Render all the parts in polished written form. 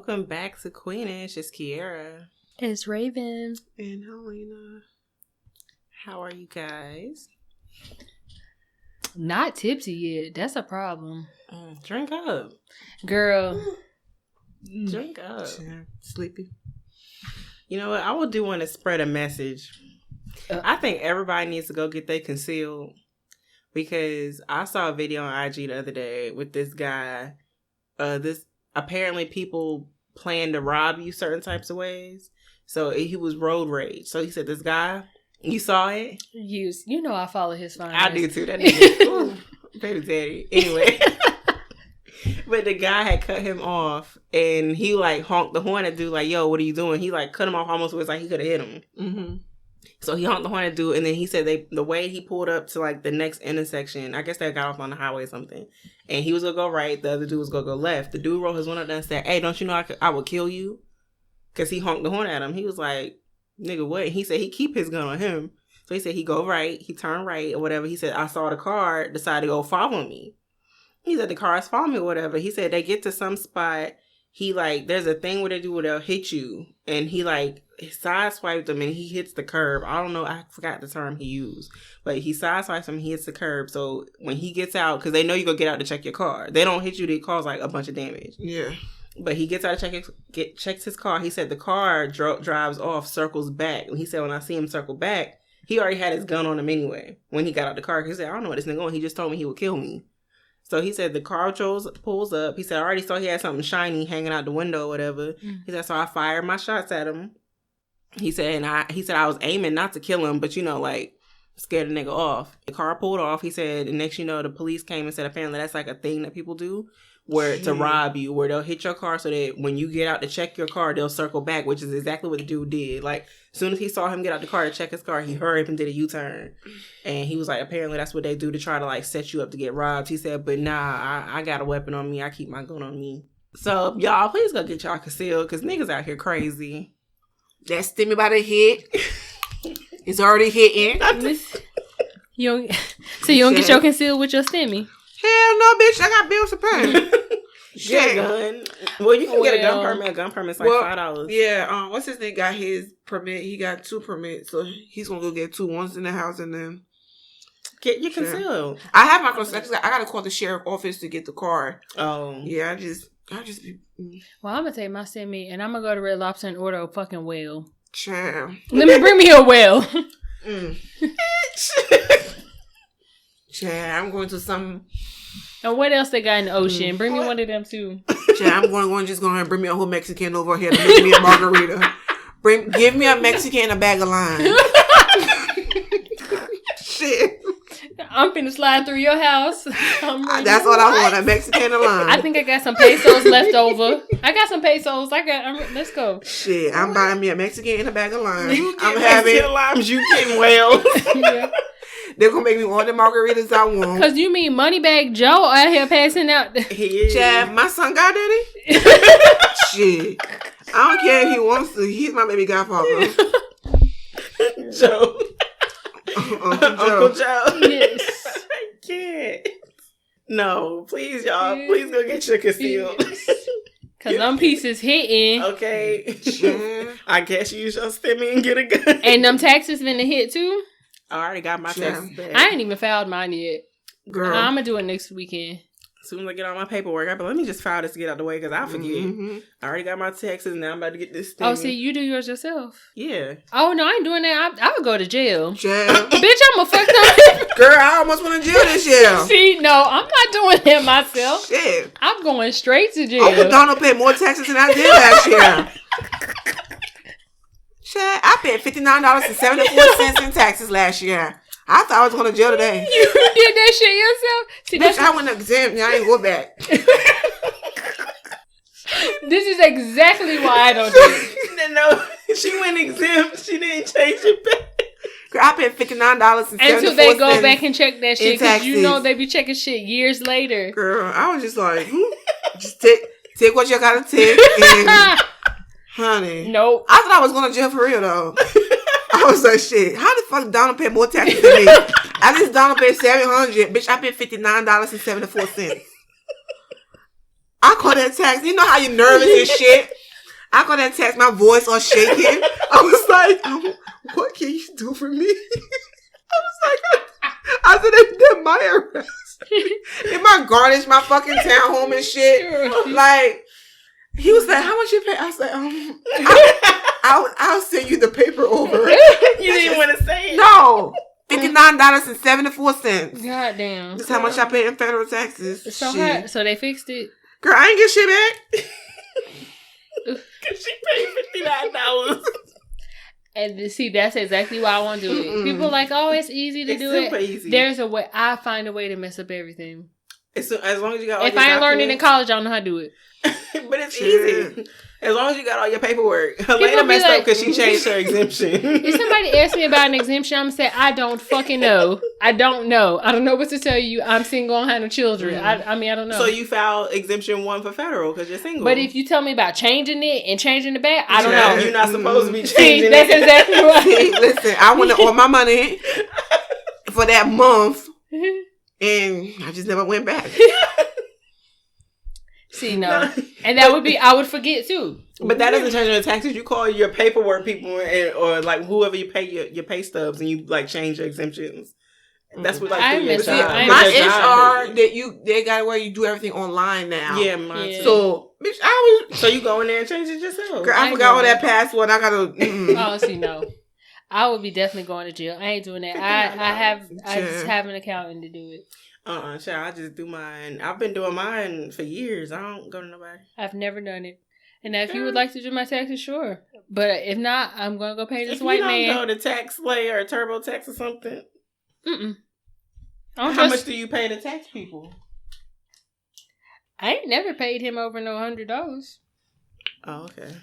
Welcome back to Queenish. It's Kiera. It's Raven. And Helena. How are you guys? Not tipsy yet. That's a problem. Drink up. Girl. Drink up. Yeah, sleepy. You know what? I would do want to spread a message. I think everybody needs to go get their concealed. Because I saw a video on IG the other day with this guy. Apparently people plan to rob you certain types of ways. So he was road rage. So he said, this guy, you saw it? You know I follow his phone. I do too. That nigga, ooh, baby daddy. Anyway. But the guy had cut him off and he like honked the horn at dude like, yo, what are you doing? He like cut him off almost where it's like he could have hit him. Mm-hmm. So he honked the horn at dude and then he said the way he pulled up to like the next intersection, I guess they got off on the highway or something. And he was going to go right. The other dude was going to go left. The dude rolled his window down and said, hey, don't you know I would kill you? Because he honked the horn at him. He was like, nigga, what? He said he keep his gun on him. So he said he go right. He turned right or whatever. He said, I saw the car, decided to go follow me. He said the cars follow me or whatever. He said they get to some spot. He like, there's a thing where they do where they'll hit you. And he like sideswiped him and he hits the curb. I don't know. I forgot the term he used. But he sideswipes him and he hits the curb. So when he gets out, because they know you go get out to check your car. They don't hit you. They cause like a bunch of damage. Yeah. But he gets out to checks his car. He said the car drives off, circles back. And he said when I see him circle back, he already had his gun on him anyway. When he got out the car, he said, I don't know what this nigga on. He just told me he would kill me. So he said the car pulls up. He said, I already saw he had something shiny hanging out the window or whatever. He said, so I fired my shots at him. He said, I was aiming not to kill him, but, you know, like, scared the nigga off. The car pulled off. He said, and next you know, the police came and said, apparently that's like a thing that people do where to rob you, where they'll hit your car so that when you get out to check your car, they'll circle back, which is exactly what the dude did. Like, as soon as he saw him get out the car to check his car, he hurried up and did a U-turn. And he was like, apparently that's what they do to try to, like, set you up to get robbed. He said, but nah, I got a weapon on me. I keep my gun on me. So, y'all, please go get y'all concealed, because niggas out here crazy. That stimmy about to hit. It's already hitting. You don't get your concealed with your stimmy? Hell no, bitch. I got bills to pay. Get a gun. Well, you can get a gun permit. A gun permit's like $5. Yeah. What's his name? Got his permit. He got 2 permits, so he's gonna go get 2. One's in the house, and then get your concealed. I have my concealed. I gotta call the sheriff office to get the card. Oh, yeah. I just be. Well, I'm gonna take my stimmy, and I'm gonna go to Red Lobster and order a fucking whale. Child. Bring me a whale. Child, I'm going to some. And what else they got in the ocean? Bring me one of them too. Child, I'm going to bring me a whole Mexican over here to make me a margarita. Give me a Mexican and a bag of lime. Shit. I'm finna slide through your house. That's what I want, a Mexican and a lime. I think I got some pesos left over. Let's go. Shit, I'm buying me a Mexican and a bag of lime. I'm having limes, you getting whales. Yeah. They're going to make me all the margaritas I want. Because you mean Moneybag Joe out here passing out. He is. Chad, my son got daddy? Shit. I don't care if he wants to. He's my baby godfather. Joe. Uncle Joe. Yes. I can't. No, please, y'all. Please go get your concealed. Because them pieces hitting. Okay. I guess you use your stimmy and get a gun. And them taxes finna hit too? I already got my taxes back. I ain't even filed mine yet. Girl. I'm going to do it next weekend. As soon as I get all my paperwork, I'm like, let me just file this to get out the way because I forget. Mm-hmm. I already got my taxes. Now I'm about to get this thing. Oh, see, you do yours yourself? Yeah. Oh, no, I ain't doing that. I would go to jail. Jail? Bitch, I'm a fucked up. Girl, I almost went to jail this year. See, no, I'm not doing that myself. Shit. I'm going straight to jail. Uncle Donald paid more taxes than I did last year. Shit, I paid $59.74 in taxes last year. I thought I was going to jail today. You did that shit yourself? See, bitch, I went exempt. I ain't go back. This is exactly why I don't do it. No, she went exempt. She didn't change it back. Girl, I paid $59.74 until they go back and check that shit. Because you know they be checking shit years later. Girl, I was just like, just take what you got to take. And, honey. Nope. I thought I was going to jail for real, though. I was like, shit, how the fuck Donald pay more taxes than me? At least Donald paid $700. Bitch, I paid $59.74. I call that text. You know how you're nervous and shit? I call that text. My voice all shaking. I was like, what can you do for me? I was like, I said, they're my arrest. They might garnish my fucking townhome and shit. Like, he was like, how much you pay? I said, I'll send you the paper over. You didn't want to say it? No. $59.74. God damn. That's how much I pay in federal taxes. So they fixed it? Girl, I ain't get shit back. Because she paid $59. And see, that's exactly why I want to do it. People are like, oh, it's easy to do it. Easy. There's a way. I find a way to mess up everything. As long as you got all if your I ain't learned it in documents. college, I don't know how to do it. But it's easy. As long as you got all your paperwork. Helena messed up because she changed her exemption. If somebody asks me about an exemption, I'm going to say, I don't fucking know. I don't know. I don't know what to tell you. I'm single and have no children. I mean, I don't know. So you filed exemption 1 for federal because you're single. But if you tell me about changing it and changing the back, I don't know. You're not supposed to be changing See, that's exactly right. See, listen, I went to all my money for that month, and I just never went back. See, no. And that would be, I would forget too. But that doesn't change your taxes. You call your paperwork people or like whoever you pay your pay stubs and you like change your exemptions. That's what like do your job. My HR they got where you do everything online now. Yeah, mine too. So bitch, so you go in there and change it yourself. Girl, I forgot all that password. I gotta Oh, see, no. I would be definitely going to jail. I ain't doing that. I just have an accountant to do it. Child, I just do mine. I've been doing mine for years. I don't go to nobody. I've never done it. And if you would like to do my taxes, sure. But if not, I'm going to go pay this white man. If you don't go to Tax Slay or TurboTax or something. How much do you pay the tax people? I ain't never paid him over no $100. Oh, okay.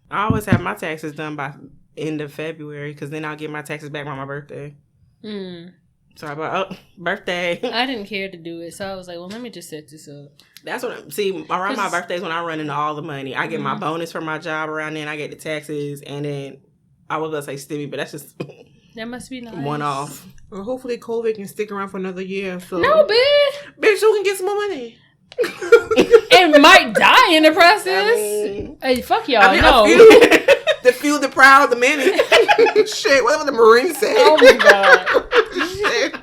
I always have my taxes done by end of February because then I'll get my taxes back by my birthday. Sorry about birthday. I didn't care to do it, so I was like, well, let me just set this up. That's what around my birthdays when I run into all the money. I get my bonus for my job around then. I get the taxes, and then I was going to say stimmy, but that's just that must be nice. One off. Well, hopefully COVID can stick around for another year. So no, bitch. Bitch, you can get some more money. And might die in the process. Hey, fuck y'all. No. The few, the proud, the many. Shit, whatever the Marines say. Oh my God. Shit.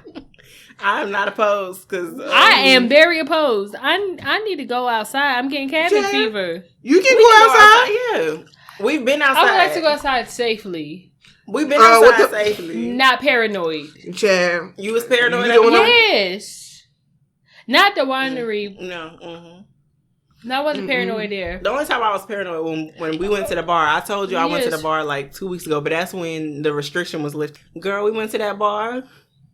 I'm not opposed because I am very opposed. I need to go outside. I'm getting cabin fever. You can go outside? Yeah. We've been outside. I would like to go outside safely. We've been outside safely. Not paranoid. Chad. You was paranoid? Yes. Not the winery. No. No, I wasn't paranoid there. The only time I was paranoid when we went to the bar. I told you I went to the bar like 2 weeks ago, but that's when the restriction was lifted. Girl, we went to that bar.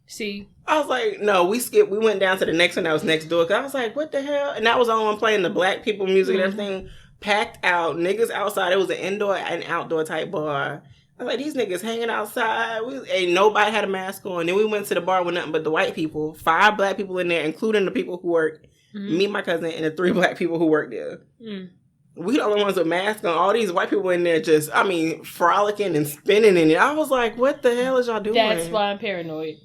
See? I was like, no, we skipped. We went down to the next one that was next door. Cause I was like, what the hell? And that was the only one playing the black people music and everything. Packed out. Niggas outside. It was an indoor and outdoor type bar. I was like, these niggas hanging outside. Ain't nobody had a mask on. Then we went to the bar with nothing but the white people. 5 black people in there, including the people who worked. Me, my cousin, and the 3 black people who worked there. We the only ones with masks on. All these white people in there just, frolicking and spinning in it. I was like, what the hell is y'all doing? That's why I'm paranoid.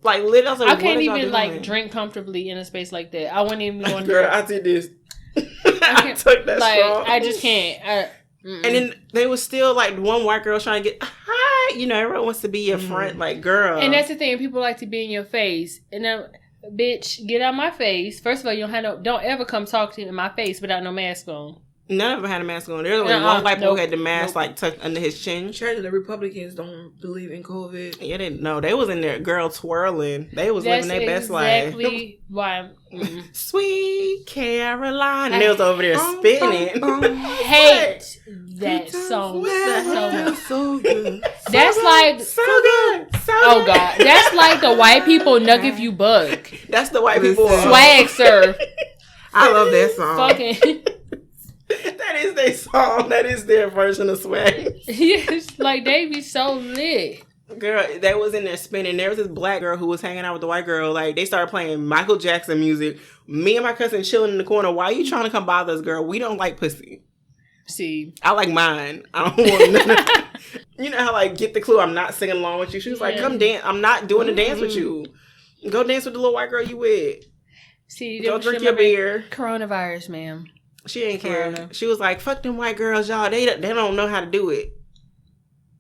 Like, literally, I was like, I can't even, drink comfortably in a space like that. I wouldn't even go in Girl, I did this. I took that straw. I just can't. And then they was still, one white girl trying to get, hi. You know, everyone wants to be your friend. Like, girl. And that's the thing. People like to be in your face. And then... Bitch, get out my face. First of all, you don't ever come talk to me in my face without no mask on. None of them had a mask on. There was only one white boy who had the mask tucked under his chin. Church and the Republicans don't believe in COVID. Yeah, they know. They was in there, girl, twirling. They was living their best life. That's exactly why. Sweet Caroline. And they was over there spinning. Hate that song so good. That's like so good. Oh God, that's like the white people nugget you bug. That's the white people swag surf. I love that song. Fucking. That is their song. That is their version of swag. Yes, like they be so lit. Girl, they was in there spinning. There was this black girl who was hanging out with the white girl. Like, they started playing Michael Jackson music. Me and my cousin chilling in the corner. Why are you trying to come bother us, girl? We don't like pussy. See, I like mine. I don't want none. You know how, get the clue. I'm not singing along with you. She was like, come dance. I'm not doing the dance with you. Go dance with the little white girl you with. See, Go drink your beer. Coronavirus, ma'am. She ain't care. Corona. She was like, fuck them white girls, y'all. They don't know how to do it.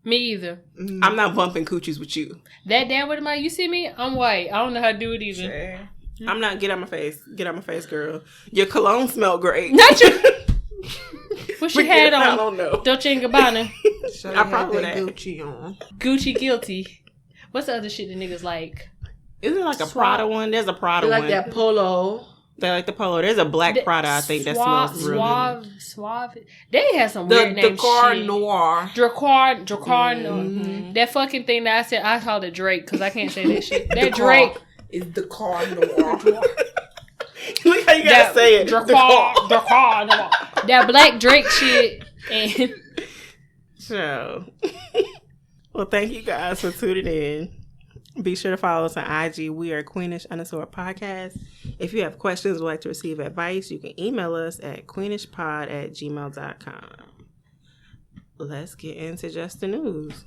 Me either. I'm not bumping coochies with you. That damn what am I? You see me? I'm white. I don't know how to do it either. Sure. I'm not. Get out my face. Get out my face, girl. Your cologne smelled great. Not you. What she had on? I don't know. Dolce & Gabbana. I probably had Gucci on. Gucci guilty. What's the other shit that niggas like? Isn't it like a Prada one? There's a Prada one. Like that polo. They like the polo. There's a black Prada, I think, that smells real good. Suave. They had some weird name Dracar shit. Noir. Dracar Noir. That fucking thing that I said, I called it Drake because I can't say that shit. That Drake. Is Dracar Noir. Look how you gotta say it. Dracar Noir. That black Drake shit. And so, well, thank you guys for tuning in. Be sure to follow us on IG. We are Queenish_podcast. If you have questions or like to receive advice, you can email us at queenishpod@gmail.com. Let's get into just the news.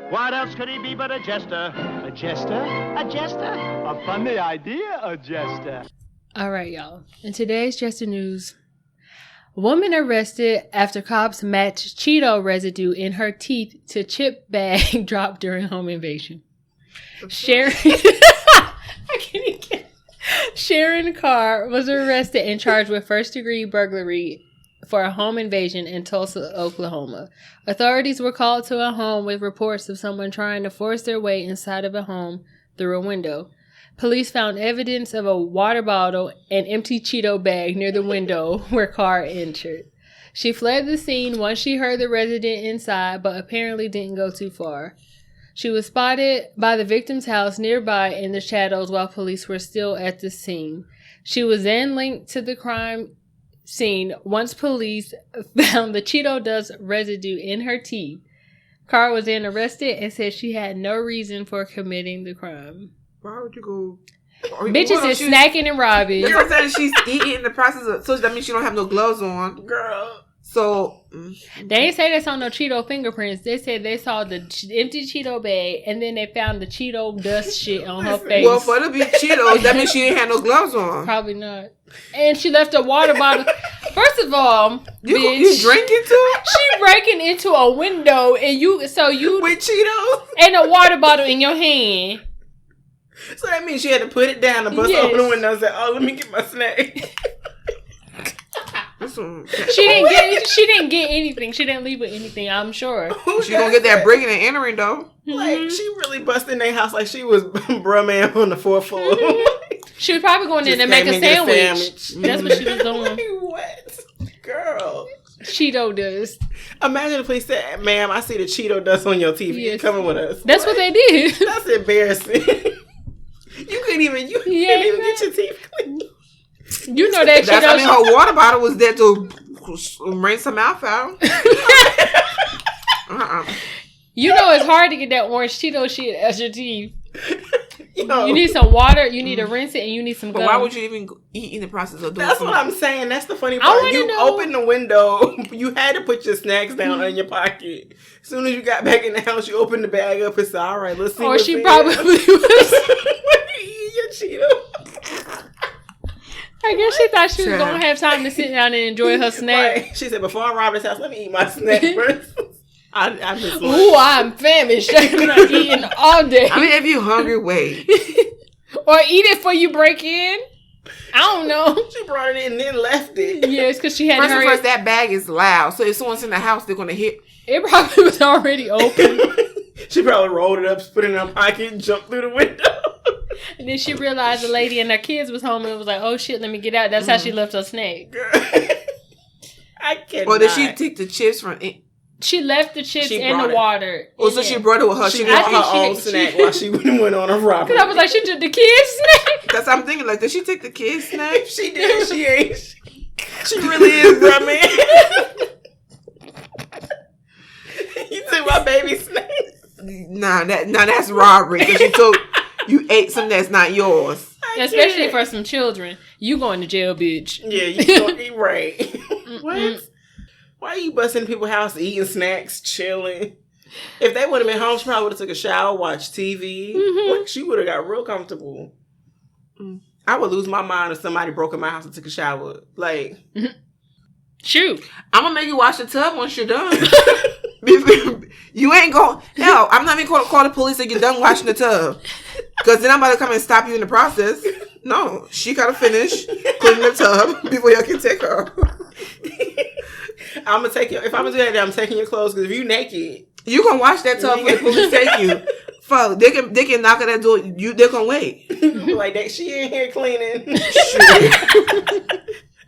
What else could he be but a jester? A jester? A jester? A funny idea, a jester. all right, y'all. In today's Just the News, woman arrested after cops matched Cheeto residue in her teeth to chip bag dropped during home invasion. Sharon Carr was arrested and charged with first-degree burglary for a home invasion in Tulsa, Oklahoma. Authorities were called to a home with reports of someone trying to force their way inside of a home through a window. Police found evidence of a water bottle and empty Cheeto bag near the window where Carr entered. She fled the scene once she heard the resident inside, but apparently didn't go too far. She was spotted by the victim's house nearby in the shadows while police were still at the scene. She was then linked to the crime scene once police found the Cheeto dust residue in her teeth. Carr was then arrested and said she had no reason for committing the crime. Why would you go? Bitches is snacking and robbing. That's what I'm saying. She's eating in the process of, so that means she don't have no gloves on. Girl. So they didn't say they saw no Cheeto fingerprints. They said they saw the empty Cheeto bag and then they found the Cheeto dust shit on her face. Well, for it to be Cheetos, that means she didn't have no gloves on. Probably not. And she left a water bottle. First of all, you bitch, drinking too? She breaking into a window and you with Cheetos and a water bottle in your hand. So that means she had to put it down and bust open the window and say, "Oh, let me get my snack." She didn't get anything. She didn't leave with anything, I'm sure. She gonna get that breaking and entering though. Like she really busted in their house like she was bruh man on the fourth floor. She was probably going in to make a sandwich. That's what she was doing. What? Girl. Cheeto dust. Imagine if police said, "Ma'am, I see the Cheeto dust on your teeth. Yes. You coming with us." That's what they did. That's embarrassing. You couldn't even get your teeth clean. You know that Cheeto. I mean, her water bottle was there to rinse her mouth out. You know it's hard to get that orange Cheeto shit out your teeth. Yo. You need some water, you need to rinse it, and you need some gum. But why would you even eat in the process of doing That's something? what I'm saying. That's the funny part. You opened the window. You had to put your snacks down in your pocket. As soon as you got back in the house, you opened the bag up and said, "All right, let's see." Or she probably was eating your Cheetos. I guess she thought she was going to have time to sit down and enjoy her snack. Right. She said, "Before I rob this house, let me eat my snack first." I'm just like, ooh, I'm famished. I'm not eating all day. I mean, if you hungry, wait. Or eat it before you break in. I don't know. She brought it in and then left it. Yes, because she had to hurry. First, that bag is loud. So if someone's in the house, they're going to hit. It probably was already open. She probably rolled it up, put it in her pocket, and jumped through the window. And then she realized the lady and her kids was home and was like, "Oh shit, let me get out." That's how she left her snack. Girl. I can't. Or did she take the chips from it? She left the chips in the water. Oh, so she brought it with her. She brought her own snack while she went on a robbery. Because I was like, she took the kids' snack. Because I'm thinking, like, did she take the kids' snack? If she did, she ain't. She really is, bro, man. You took my baby snack. Nah, that's robbery. Because you ate something that's not yours. Especially for some children. You going to jail, bitch. Yeah, you going to be right. What? Why are you busting in people's house, eating snacks, chilling? If they would have been home, she probably would have took a shower, watched TV. Mm-hmm. Like, she would have got real comfortable. I would lose my mind if somebody broke in my house and took a shower. Like, shoot. I'm gonna make you wash the tub once you're done. You ain't going. Hell, I'm not even going to call the police if you're done washing the tub. Because then I'm about to come and stop you in the process. No, she gotta finish cleaning the tub before y'all can take her. I'm gonna take you. If I'm gonna do that, I'm taking your clothes. Because if you naked, you gonna wash that tub before the police take you. Fuck, they can knock at that door. They're gonna wait. Like that, she in here cleaning.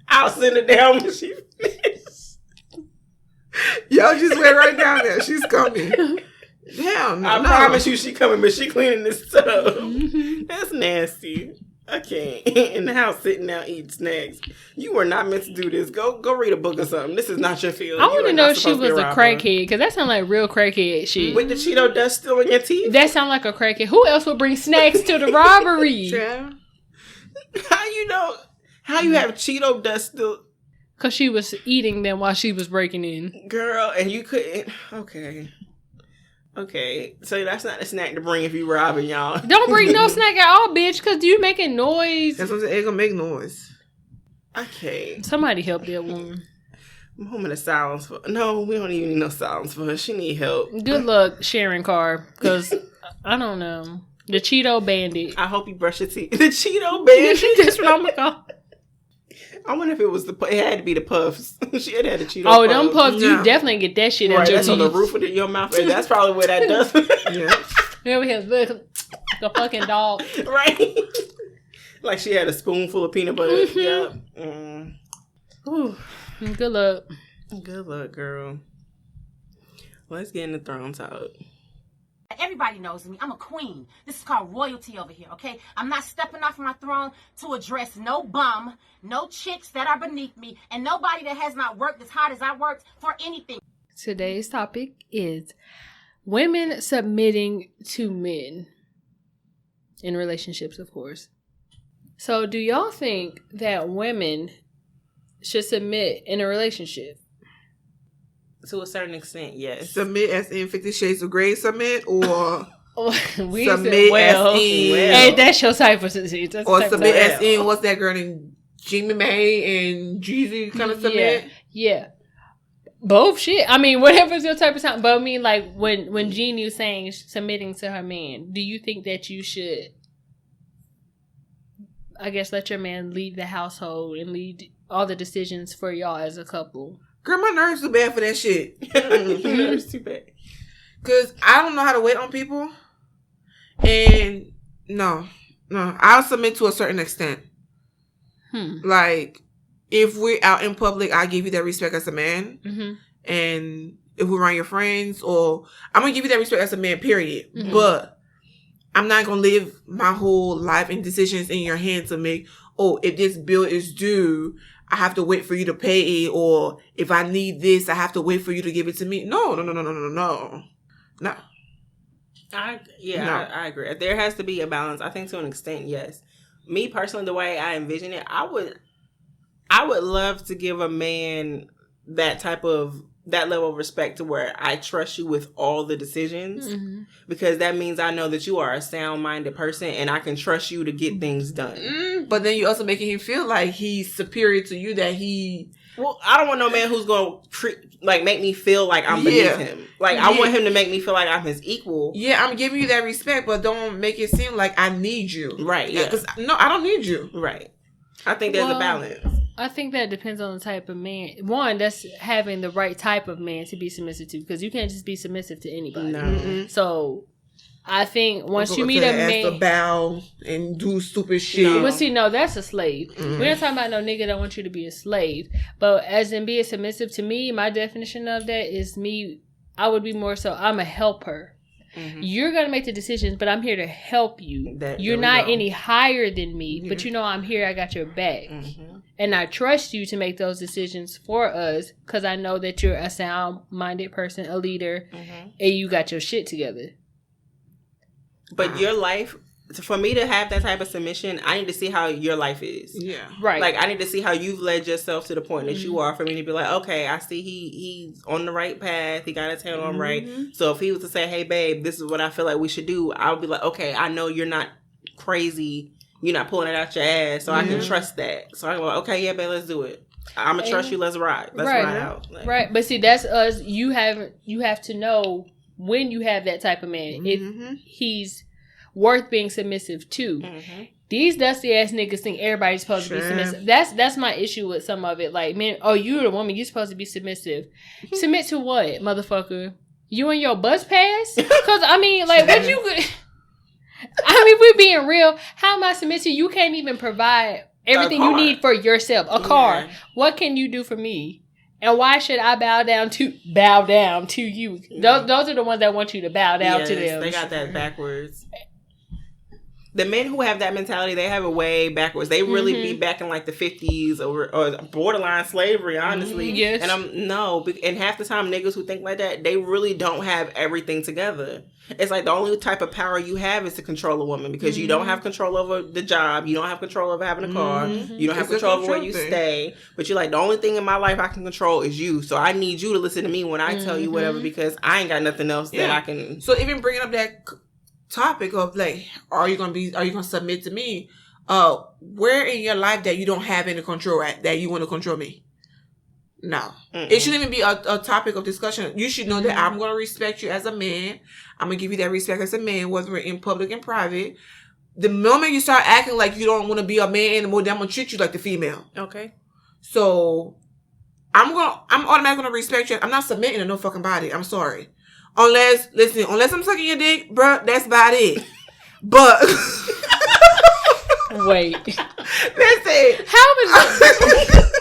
I'll send her down when she finishes. Y'all just wait right down there. She's coming. Damn, I promise you, she coming, but she cleaning this tub. That's nasty. I can't. In the house, sitting down eating snacks. You were not meant to do this. Go read a book or something. This is not your field. I want to know if she was a crackhead, because that sounds like real crackhead shit. With the Cheeto dust still in your teeth? That sound like a crackhead. Who else would bring snacks to the robbery? Yeah. How you know? How you have Cheeto dust still? Because she was eating them while she was breaking in. Girl, and you couldn't. Okay, so that's not a snack to bring if you robbing, y'all. Don't bring no snack at all, bitch, because you making noise. That's what I'm saying. Ain't gonna make noise. Okay. Somebody help that woman. Moment of silence for. No, we don't even need no silence for her. She need help. Good luck sharing car, because I don't know. The Cheeto Bandit. I hope you brush your teeth. The Cheeto Bandit. That's what I'm gonna call. I wonder if it was it had to be the puffs. She had the Cheeto. Oh, them puffs, you definitely get that shit out your That's teeth. on the roof of your mouth. And that's probably where that does. Yeah. Here we have the fucking dog. Right. Like she had a spoonful of peanut butter. Yep. Good luck. Good luck, girl. Let's get in the throne talk. Everybody knows me. I'm a queen. This is called royalty over here, okay? I'm not stepping off my throne to address no bum, no chicks that are beneath me, and nobody that has not worked as hard as I worked for anything. Today's topic is women submitting to men. In relationships, of course. So, do y'all think that women should submit in a relationship? To a certain extent, yes. Submit as in 50 Shades of Grey submit, or We submit said, as in... Hey, that's your type of submit. Or submit as in, what's that girl named Jimmy May and Jeezy kind of submit? Yeah. Both shit. I mean, whatever's your type of time. But I mean, like, when Jeannie was saying submitting to her man, do you think that you should, I guess, let your man lead the household and lead all the decisions for y'all as a couple? Girl, my nerves too bad for that shit. Nerves too bad. Because I don't know how to wait on people. And no, I'll submit to a certain extent. Like, if we're out in public, I give you that respect as a man. Mm-hmm. And if we're around your friends, or I'm going to give you that respect as a man, period. Mm-hmm. But I'm not going to live my whole life and decisions in your hands to make, if this bill is due, I have to wait for you to pay it, or if I need this, I have to wait for you to give it to me. No. I agree. There has to be a balance. I think to an extent, yes. Me personally, the way I envision it, I would love to give a man that level of respect to where I trust you with all the decisions, because that means I know that you are a sound-minded person and I can trust you to get things done. But then you're also making him feel like he's superior to you, that he... Well, I don't want no man who's going to make me feel like I'm beneath him. Like, I want him to make me feel like I'm his equal. Yeah, I'm giving you that respect, but don't make it seem like I need you. Right, yeah. Because, no, I don't need you. Right. I think there's a balance. I think that depends on the type of man. One, that's having the right type of man to be submissive to, because you can't just be submissive to anybody. No. Mm-mm. So, I think once you meet a man, to bow and do stupid shit. No. Well, see, no, that's a slave. Mm-hmm. We're not talking about no nigga that wants you to be a slave. But as in being submissive, to me, my definition of that is me. I would be more so, I'm a helper. Mm-hmm. You're going to make the decisions, but I'm here to help you. You're not any higher than me, but you know I'm here. I got your back. Mm-hmm. And I trust you to make those decisions for us, because I know that you're a sound-minded person, a leader, and you got your shit together. But your life, for me to have that type of submission, I need to see how your life is. Yeah. Right. Like, I need to see how you've led yourself to the point that you are, for me to be like, okay, I see he's on the right path. He got his head on right. So if he was to say, hey, babe, this is what I feel like we should do, I would be like, okay, I know you're not crazy you're not pulling it out your ass, so I can trust that. So I go, okay, yeah, babe, let's do it. I'm gonna trust you. Let's ride. Let's ride out. Like, right, but see, that's us. You have to know when you have that type of man if he's worth being submissive to. These dusty ass niggas think everybody's supposed to be submissive. That's my issue with some of it. Like, man, oh, you're the woman. You're supposed to be submissive. Submit to what, motherfucker? You and your bus pass? Because, I mean, like, what you... I mean, we're being real. How am I submissive? You can't even provide everything you need for yourself. A car. Yeah. What can you do for me? And why should I bow down to you? Those are the ones that want you to bow down to them. They got that backwards. The men who have that mentality, they have it way backwards. They really be back in like the 50s or borderline slavery, honestly. Yes. And half the time niggas who think like that, they really don't have everything together. It's like the only type of power you have is to control a woman because you don't have control over the job. You don't have control over having a car. You don't have control over where you stay. But you're like, the only thing in my life I can control is you. So I need you to listen to me when I tell you whatever because I ain't got nothing else that I can. So even bringing up that topic of like, are you gonna submit to me? Where in your life that you don't have any control at that you want to control me? No. It shouldn't even be a topic of discussion. You should know that I'm gonna respect you as a man. I'm gonna give you that respect as a man, whether we're in public and private. The moment you start acting like you don't want to be a man anymore, then I'm gonna treat you like the female. Okay. So I'm automatically gonna respect you. I'm not submitting to no fucking body. I'm sorry. Unless I'm sucking your dick, bruh, that's about it. But wait, listen, how was that?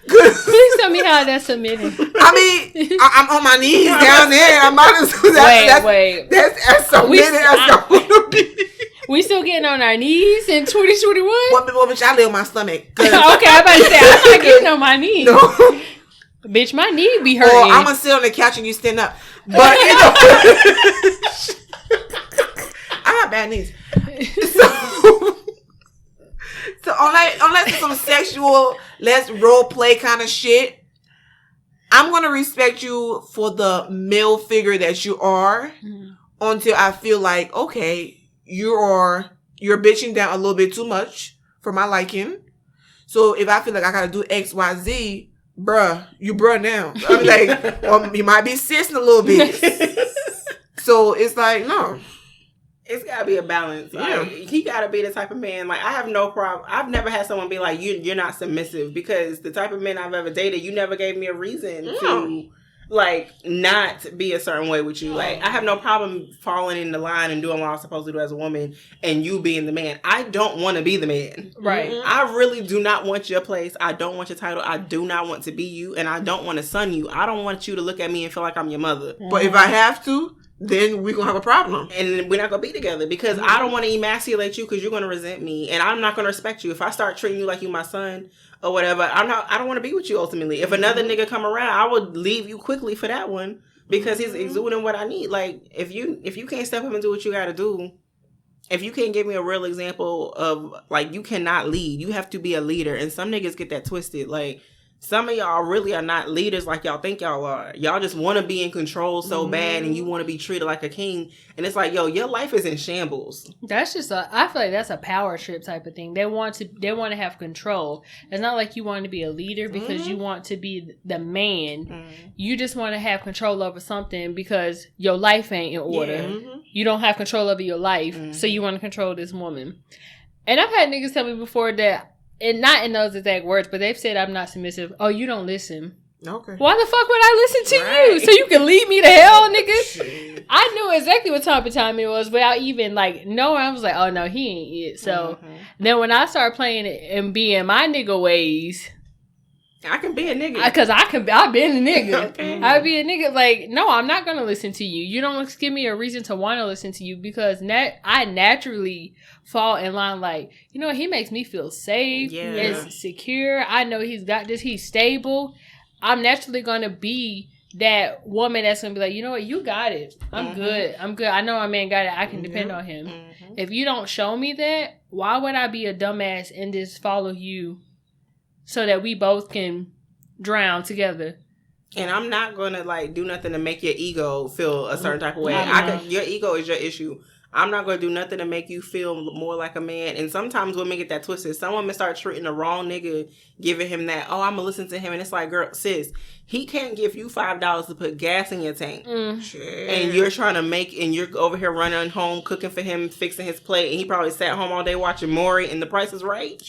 Please tell me how that's submitting. I mean, I'm on my knees down there. I'm not wait. That's submitting as I want to be. We still getting on our knees in 2021? What bitch, I lay on my stomach. Okay, I'm about to say I'm not getting on my knees. No. Bitch, my knee be hurting. Or I'm gonna sit on the couch and you stand up. But you know, I got bad knees. So unless it's some sexual, let's role play kind of shit, I'm gonna respect you for the male figure that you are until I feel like, okay, you're bitching down a little bit too much for my liking. So if I feel like I gotta do X, Y, Z, bruh, you bruh now. I'm like, you might be sissing a little bit. So it's like, no. It's gotta be a balance. Like, he gotta be the type of man. Like, I have no problem. I've never had someone be like, you're not submissive, because the type of men I've ever dated, you never gave me a reason to like not be a certain way with you. Like, I have no problem falling in the line and doing what I'm supposed to do as a woman and you being the man. I don't want to be the man. Right. I really do not want your place. I don't want your title. I do not want to be you, and I don't want to son you. I don't want you to look at me and feel like I'm your mother. But if I have to, then we're going to have a problem. And we're not going to be together because I don't want to emasculate you because you're going to resent me. And I'm not going to respect you. If I start treating you like you my son or whatever, I don't want to be with you ultimately. If another nigga come around, I would leave you quickly for that one because he's exuding what I need. Like, if you can't step up and do what you got to do, if you can't give me a real example of, like, you cannot lead. You have to be a leader. And some niggas get that twisted. Like, some of y'all really are not leaders like y'all think y'all are. Y'all just want to be in control so bad and you want to be treated like a king. And it's like, yo, your life is in shambles. That's just I feel like that's a power trip type of thing. They want to have control. It's not like you want to be a leader because you want to be the man. You just want to have control over something because your life ain't in order. Yeah. You don't have control over your life. So you want to control this woman. And I've had niggas tell me before that, and not in those exact words, but they've said I'm not submissive. Oh, you don't listen. Okay. Why the fuck would I listen to you? So you can lead me to hell, nigga? I knew exactly what type of time it was without even, like, knowing. I was like, oh, no, he ain't it. So then when I started playing it and being my nigga ways, I can be a nigga. Because I've been a nigga. Okay. I'd be a nigga. Like, no, I'm not going to listen to you. You don't give me a reason to want to listen to you because I naturally fall in line like, you know, he makes me feel safe. Yeah. It's secure. I know he's got this. He's stable. I'm naturally going to be that woman that's going to be like, you know what? You got it. I'm good. I know my man got it. I can depend on him. If you don't show me that, why would I be a dumbass and just follow you? So that we both can drown together. And I'm not going to, like, do nothing to make your ego feel a certain type of way. Your ego is your issue. I'm not going to do nothing to make you feel more like a man. And sometimes women get that twisted. Some women start treating the wrong nigga, giving him that, oh, I'm going to listen to him. And it's like, girl, sis, he can't give you $5 to put gas in your tank. And you're trying to and you're over here running home, cooking for him, fixing his plate. And he probably sat home all day watching Maury and The Price is Right.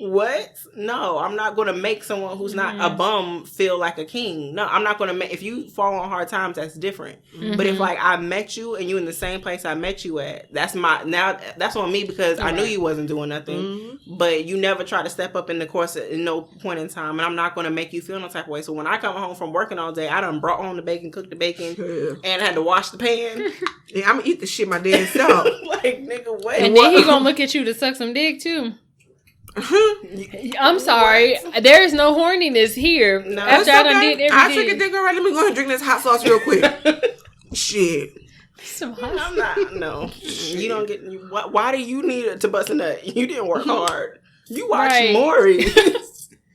What? No, I'm not going to make someone who's not a bum feel like a king. No, I'm not going to make... If you fall on hard times, that's different. But if, like, I met you and you in the same place I met you at, that's on me because I knew you wasn't doing nothing. But you never try to step up in the course at no point in time. And I'm not going to make you feel no type of way. So when I come home from working all day, I done brought home the bacon, cooked the bacon, and had to wash the pan. Yeah, I'm going to eat the shit my damn self. Like, nigga, wait. And then he going to look at you to suck some dick, too. I'm sorry. There is no horniness here. No, after I done did everything. I took a dick already. Let me go ahead and drink this hot sauce real quick. Shit. Some hot I'm not. No. You don't get... Why do you need to bust a nut? You didn't work hard. You watched Maury.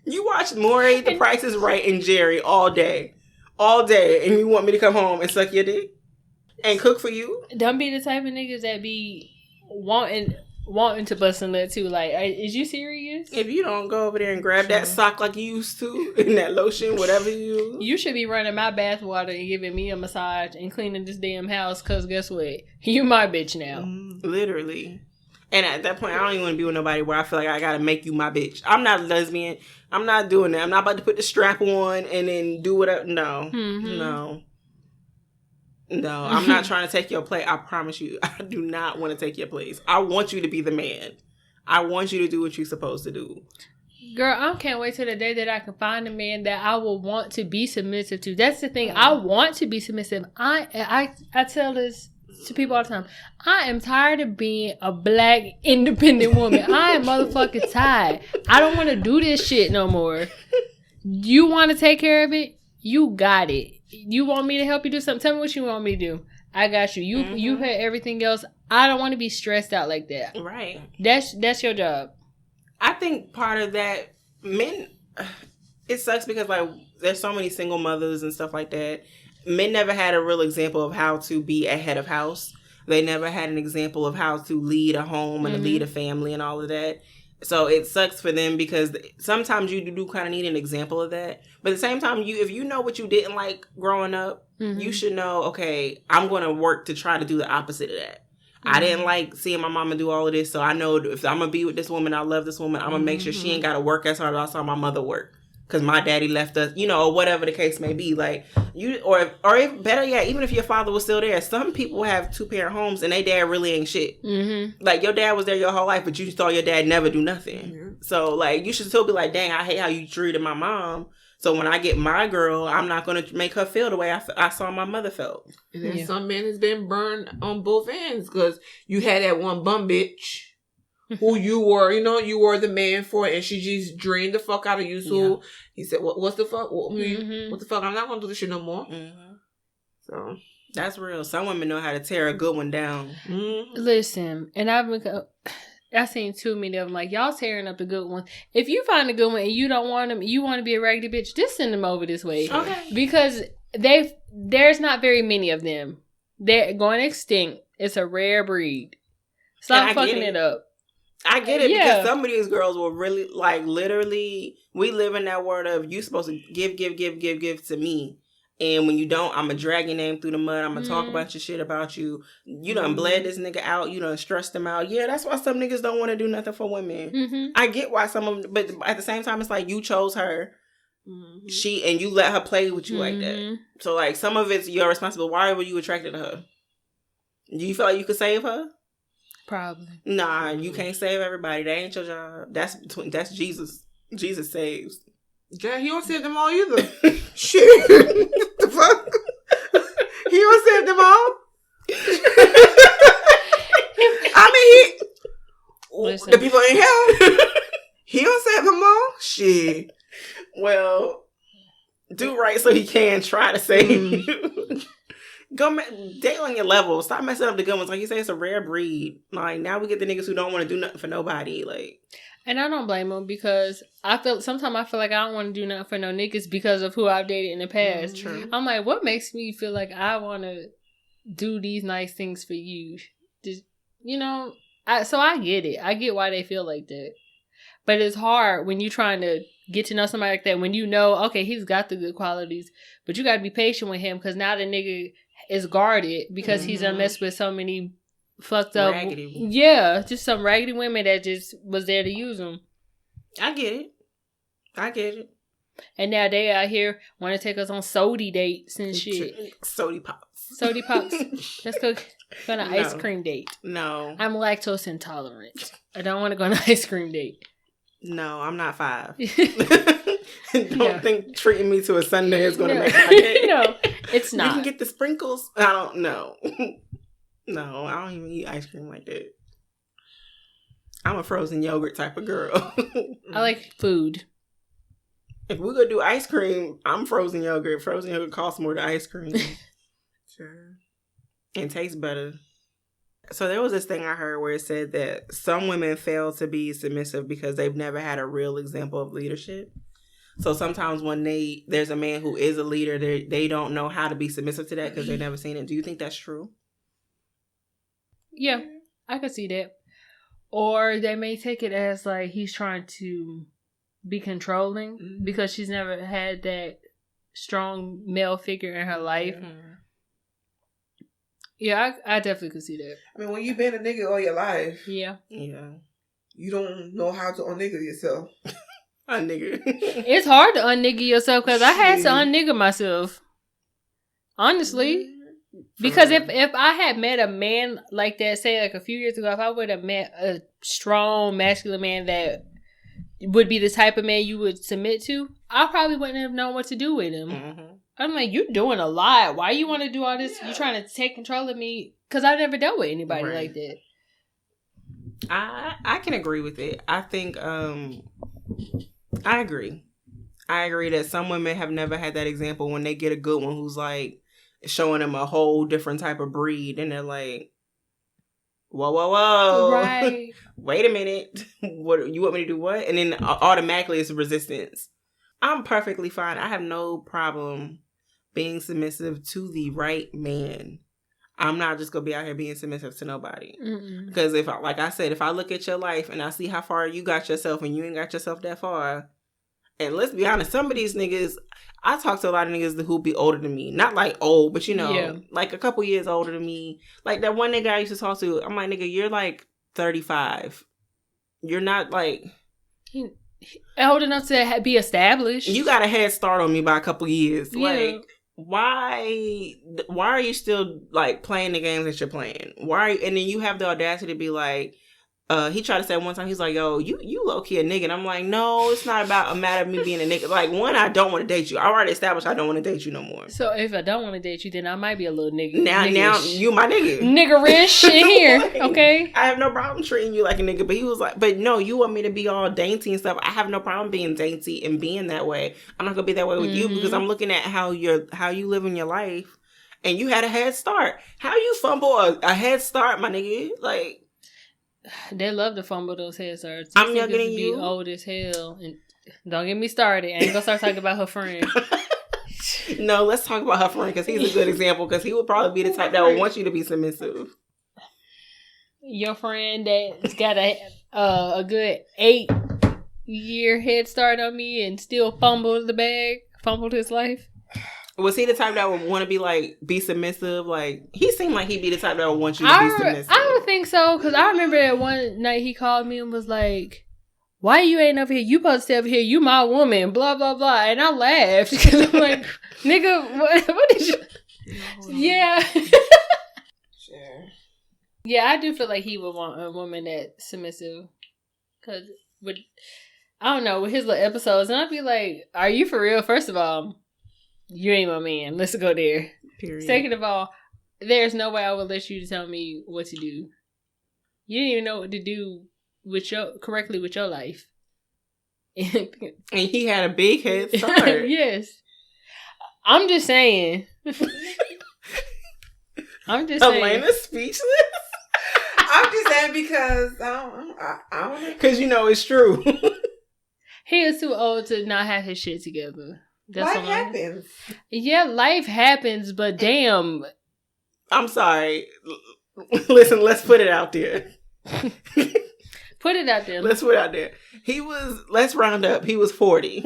You watched Maury, The Price is Right, and Jerry all day. All day. And you want me to come home and suck your dick? And cook for you? Don't be the type of niggas that be wanting to bust a nut too. Like, is you serious? If you don't go over there and grab that sock like you used to, and that lotion, whatever you should be running my bath water and giving me a massage and cleaning this damn house, because guess what? You my bitch now. Literally. And at that point, I don't even want to be with nobody where I feel like I gotta make you my bitch. I'm not a lesbian. I'm not doing that. I'm not about to put the strap on and then do whatever. No. No, I'm not trying to take your place. I promise you, I do not want to take your place. I want you to be the man. I want you to do what you're supposed to do. Girl, I can't wait till the day that I can find a man that I will want to be submissive to. That's the thing. I want to be submissive. I tell this to people all the time. I am tired of being a black independent woman. I am motherfucking tired. I don't want to do this shit no more. You want to take care of it? You got it. You want me to help you do something? Tell me what you want me to do. I got you. You had everything else. I don't want to be stressed out like that. Right. That's your job. I think part of that, men, it sucks because like there's so many single mothers and stuff like that. Men never had a real example of how to be a head of house. They never had an example of how to lead a home and to lead a family and all of that. So it sucks for them because sometimes you do kind of need an example of that. But at the same time, if you know what you didn't like growing up, you should know, okay, I'm going to work to try to do the opposite of that. I didn't like seeing my mama do all of this. So I know if I'm going to be with this woman, I love this woman, I'm going to make sure she ain't got to work as hard as I saw my mother work. Because my daddy left us, or whatever the case may be. Like, or if, better yet, even if your father was still there, some people have 2-parent homes and they dad really ain't shit. Like, your dad was there your whole life, but you saw your dad never do nothing. So, like, you should still be like, dang, I hate how you treated my mom. So when I get my girl, I'm not going to make her feel the way I saw my mother felt. And then some men has been burned on both ends because you had that one bum bitch who you were, you were the man for, and she just drained the fuck out of you. So he said, what's the fuck? What the fuck? I'm not going to do this shit no more. So that's real. Some women know how to tear a good one down. Listen, and I've seen too many of them. Like, y'all tearing up the good ones. If you find a good one and you don't want them, you want to be a raggedy bitch, just send them over this way. Okay. Because there's not very many of them. They're going extinct. It's a rare breed. Stop fucking it up. I get it because some of these girls will really, like, literally, we live in that world of you supposed to give to me. And when you don't, I'm going to drag your name through the mud. I'm going to talk a bunch of shit about you. You done bled this nigga out. You done stressed him out. Yeah, that's why some niggas don't want to do nothing for women. I get why some of them, but at the same time, it's like you chose her. And you let her play with you like that. So, like, some of it's your responsibility. Why were you attracted to her? Do you feel like you could save her? Probably. Nah, you can't save everybody. That ain't your job. That's Jesus. Jesus saves. Yeah, he don't save them all either. Shit. The fuck? He don't save them all? I mean, the people in hell, he don't save them all? Shit. Well, do right so he can try to save you. Go date on your level. Stop messing up the good ones. Like you say, it's a rare breed. Like, now we get the niggas who don't want to do nothing for nobody. Like, and I don't blame them because sometimes I feel like I don't want to do nothing for no niggas because of who I've dated in the past. True. I'm like, what makes me feel like I want to do these nice things for you? So I get it. I get why they feel like that. But it's hard when you're trying to get to know somebody like that, when you know, okay, he's got the good qualities, but you got to be patient with him because now the nigga is guarded because he's done messed with so many fucked up. Raggedy. Yeah, just some raggedy women that just was there to use him. I get it. And now they out here want to take us on sody dates and shit. Sody pops. Let's go on an ice cream date. No. I'm lactose intolerant. I don't want to go on an ice cream date. No, I'm not 5. Don't think treating me to a sundae is going to make my day. No, it's not. You can get the sprinkles. I don't know. No, I don't even eat ice cream like that. I'm a frozen yogurt type of girl. I like food. If we're going to do ice cream, I'm frozen yogurt. Frozen yogurt costs more than ice cream. Sure. And tastes better. So there was this thing I heard where it said that some women fail to be submissive because they've never had a real example of leadership. So sometimes when there's a man who is a leader, they don't know how to be submissive to that because they've never seen it. Do you think that's true? Yeah, I could see that. Or they may take it as like he's trying to be controlling because she's never had that strong male figure in her life. Mm-hmm. Yeah, I definitely could see that. I mean, when you've been a nigga all your life, yeah, you don't know how to unnigger yourself. Unnigger. It's hard to unnigger yourself because I had to unnigger myself. Honestly. Because if I had met a man like that, say like a few years ago, if I would have met a strong masculine man that would be the type of man you would submit to, I probably wouldn't have known what to do with him. Mm-hmm. I'm like, you're doing a lot. Why you want to do all this? Yeah. You're trying to take control of me? Because I've never dealt with anybody like that. I can agree with it. I think I agree. I agree that some women have never had that example when they get a good one who's like showing them a whole different type of breed and they're like, whoa. Right. Wait a minute. What you want me to do what? And then automatically it's resistance. I'm perfectly fine. I have no problem being submissive to the right man. I'm not just going to be out here being submissive to nobody. Mm-mm. Because if I look at your life and I see how far you got yourself and you ain't got yourself that far, and let's be honest, some of these niggas, I talk to a lot of niggas who be older than me. Not like old, but like a couple years older than me. Like that one nigga I used to talk to, I'm like, nigga, you're like 35. You're not like... old enough to be established. You got a head start on me by a couple years. Yeah. Like, why are you still like playing the games that you're playing? And then you have the audacity to be like, he tried to say one time, he's like, yo, you low key a nigga. And I'm like, no, it's not about a matter of me being a nigga. Like, one, I don't want to date you. I already established I don't want to date you no more. So if I don't want to date you, then I might be a little nigga. Now you my nigga. Niggerish in here, okay? I have no problem treating you like a nigga. But he was like, but no, you want me to be all dainty and stuff. I have no problem being dainty and being that way. I'm not gonna be that way with you because I'm looking at how you live in your life, and you had a head start. How you fumble a head start, my nigga? Like. They love to fumble those head starts. I'm younger than you. Be old as hell. And don't get me started. I ain't gonna start talking about her friend. No, let's talk about her friend because he's a good example because he would probably be the type that would want you to be submissive. Your friend that's got a good 8-year head start on me and still fumbled his life. Was he the type that would want to be submissive? Like, he seemed like he'd be the type that would want you to be submissive. I don't think so, because I remember that one night he called me and was like, why you ain't over here? You supposed to stay over here. You my woman, blah, blah, blah. And I laughed, because I'm like, nigga, what did you... Yeah. Sure. Yeah, I do feel like he would want a woman that's submissive, because I don't know, with his little episodes, and I'd be like, are you for real? First of all, you ain't my man. Let's go there. Period. Second of all, there's no way I would let you tell me what to do. You didn't even know what to do correctly with your life. And he had a big head start. Yes. I'm just saying. Elena's speechless. I'm just saying because I don't know. Because it's true. He is too old to not have his shit together. Life happens. Yeah, life happens, but damn. I'm sorry. Listen, let's put it out there. Put it out there. Let's put it out there. Let's round up. He was 40.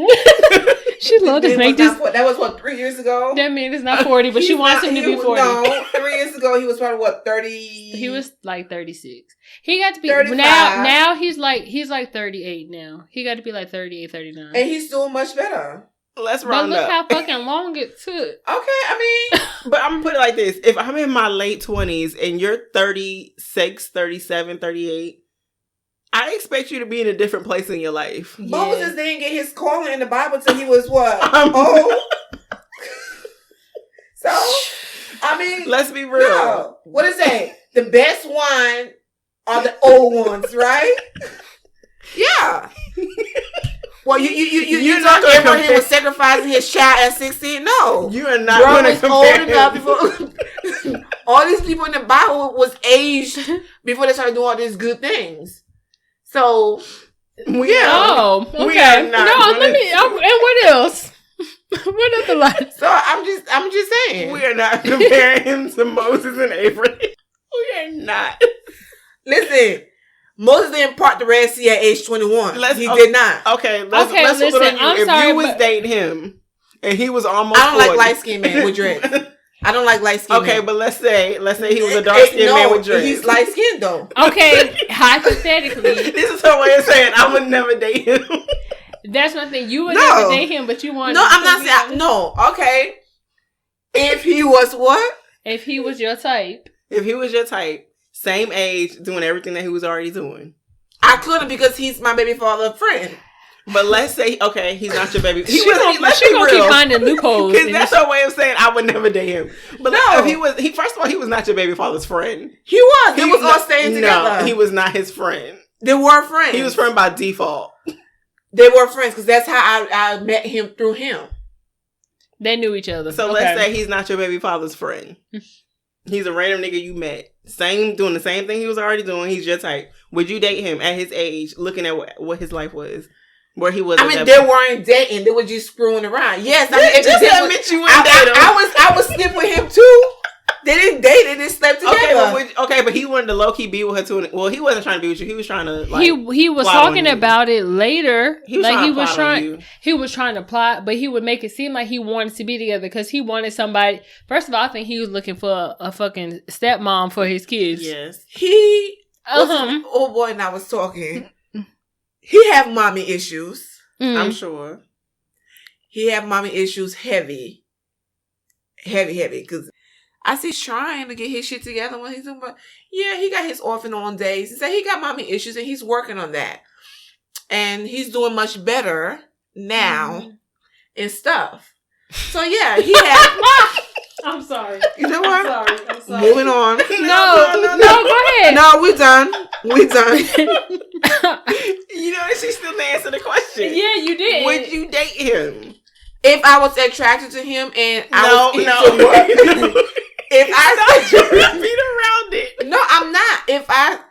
She loved to make this. That was what, 3 years ago? That means it's not 40, but she wants him to be 40. No, 3 years ago he was probably what, 30? He was like 36. He got to be 35. Now he's like 38 now. He got to be like 38, 39. And he's doing much better. Let's But round look up. how fucking long it took. Okay, I mean, But I'm going to put it like this. If I'm in my late 20s and you're 36, 37, 38, I expect you to be in a different place in your life. Moses didn't get his calling in the Bible till he was what? Oh. So, I mean, Let's be real. no. What is that? The best wine are the old ones, right? Yeah. Well, you not thought gonna Abraham was sacrificing his child at 16? No. You are not Bro going to was old compare enough him. before. All these people in the Bible was aged before they started doing all these good things. So, We are. Oh, okay. We are not No, gonna- and what else? What other line? so I'm just saying. We are not comparing him to Moses and Abraham. We are not. Listen, Moses didn't part the Red Sea at age 21. He did not. Okay, let's Okay, flip it listen, on you. I'm If sorry, you was but- dating him and he was almost I don't like 40. light-skinned men with dreads. I don't like light-skinned men. Okay, but let's say he was a dark-skinned man with dreads. He's light-skinned though. Okay, hypothetically, This is her way of saying I would never date him. that's one thing. You would No. never date him, but you want. No, I'm not saying. No, okay. If he was what? If he was your type, If he was your type, same age, doing everything that he was already doing. I couldn't because he's my baby father friend. But let's say, okay, he's not your baby. she gonna keep finding loopholes. Because that's her way of saying I would never date him. But No. if first of all, he was not your baby father's friend. He was. They was all staying together. No, he was not his friend. They were friends. He was friend by default. They were friends because that's how I met him through him. They knew each other. So let's say he's not your baby father's friend. He's a random nigga you met. Doing the same thing he was already doing. He's your type. Would you date him at his age, looking at what his life was? Where he was. I mean, they weren't dating. They were just screwing around. Yes, I mean, Just admit you wouldn't date him. I was sleep with him too. They didn't date. They just slept together. Okay, but he wanted to low key be with her too. Well, he wasn't trying to be with you. He was trying to like. he was plot on talking you. about it later. He was he was trying to plot, but he would make it seem like he wanted to be together because he wanted somebody. First of all, I think he was looking for a fucking stepmom for his kids. Yes. He was, oh boy, and I was talking. He have mommy issues. I'm sure. He have mommy issues heavy. Because I see he's trying to get his shit together when he's doing, but yeah, he got his off and on days. He said he got mommy issues and he's working on that. And he's doing much better now and stuff. So yeah, he had. I'm sorry. You know what? I'm sorry. Moving on. No, go ahead. No, we done. You know, she still didn't answer the question. Yeah, you did. Would you date him? If I was attracted to him and I No. was if I Stop your feet around it. No, I'm not.